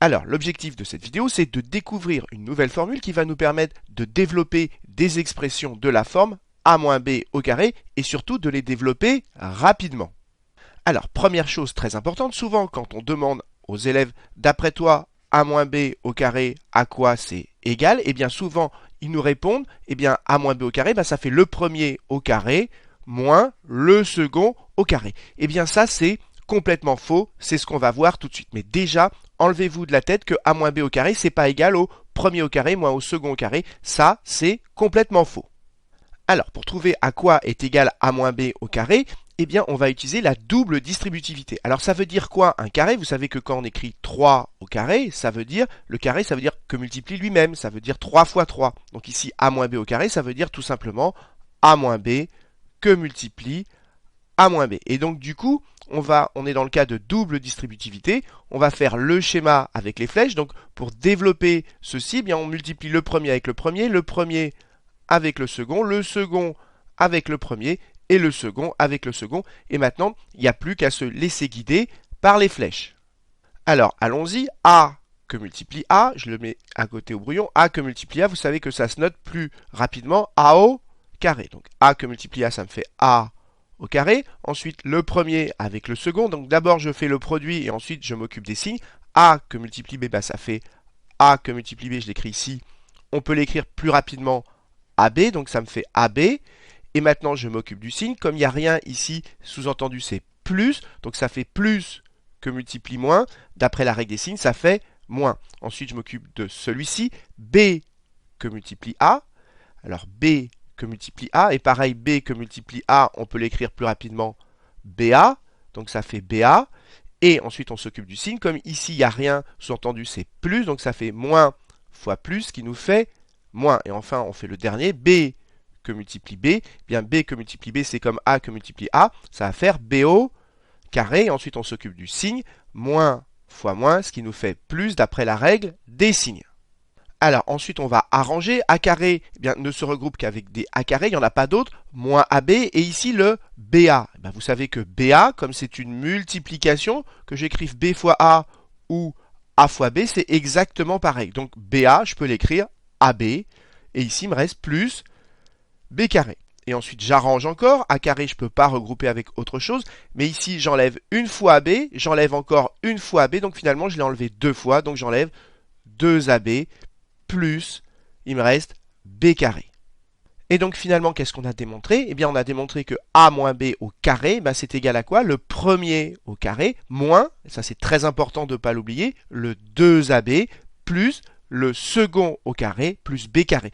Alors, l'objectif de cette vidéo, c'est de découvrir une nouvelle formule qui va nous permettre de développer des expressions de la forme a-b au carré et surtout de les développer rapidement. Alors, première chose très importante, souvent quand on demande aux élèves d'après toi a-b au carré à quoi c'est égal, et bien souvent ils nous répondent eh bien a-b au carré, ça fait le premier au carré moins le second au carré. Et bien ça c'est complètement faux, c'est ce qu'on va voir tout de suite. Mais déjà, enlevez-vous de la tête que a-b au carré c'est pas égal au premier au carré moins au second au carré, ça c'est complètement faux. Alors, pour trouver à quoi est égal a-b au carré, eh bien, on va utiliser la double distributivité. Alors, ça veut dire quoi un carré? Vous savez que quand on écrit 3 au carré, ça veut dire, le carré, ça veut dire que multiplie lui-même, ça veut dire 3 fois 3. Donc ici, a-b au carré, ça veut dire tout simplement a-b que multiplie a-b. Et donc, du coup, on est dans le cas de double distributivité, on va faire le schéma avec les flèches. Donc, pour développer ceci, eh bien, on multiplie le premier avec le second avec le premier et le second avec le second. Et maintenant, il n'y a plus qu'à se laisser guider par les flèches. Alors, allons-y. A que multiplie A, je le mets à côté au brouillon. A que multiplie A, vous savez que ça se note plus rapidement. A au carré. Donc, A que multiplie A, ça me fait A au carré. Ensuite, le premier avec le second. Donc, d'abord, je fais le produit et ensuite, je m'occupe des signes. A que multiplie B, ça fait A que multiplie B, je l'écris ici. On peut l'écrire plus rapidement AB, donc ça me fait AB. Et maintenant, je m'occupe du signe. Comme il n'y a rien ici, sous-entendu, c'est plus. Donc ça fait plus que multiplie moins. D'après la règle des signes, ça fait moins. Ensuite, je m'occupe de celui-ci. B que multiplie A. Alors B que multiplie A. Et pareil, B que multiplie A, on peut l'écrire plus rapidement BA. Donc ça fait BA. Et ensuite, on s'occupe du signe. Comme ici, il n'y a rien, sous-entendu, c'est plus. Donc ça fait moins fois plus, qui nous fait moins. Et enfin, on fait le dernier, B que multiplie B. Eh bien, B que multiplie B, c'est comme A que multiplie A. Ça va faire B au carré. Et ensuite, on s'occupe du signe. Moins fois moins, ce qui nous fait plus d'après la règle des signes. Alors, ensuite, on va arranger. A carré eh bien, ne se regroupe qu'avec des A carré. Il n'y en a pas d'autres. Moins AB. Et ici, le BA. Eh bien, vous savez que BA, comme c'est une multiplication, que j'écrive B fois A ou A fois B, c'est exactement pareil. Donc, BA, je peux l'écrire AB. Et ici, il me reste plus B carré. Et ensuite, j'arrange encore. A carré, je ne peux pas regrouper avec autre chose. Mais ici, j'enlève une fois AB. J'enlève encore une fois AB. Donc, finalement, je l'ai enlevé deux fois. Donc, j'enlève 2AB plus, il me reste B carré. Et donc, finalement, qu'est-ce qu'on a démontré? Eh bien, on a démontré que A moins B au carré, c'est égal à quoi? Le premier au carré, moins, ça c'est très important de ne pas l'oublier, le 2AB plus le second au carré plus B carré.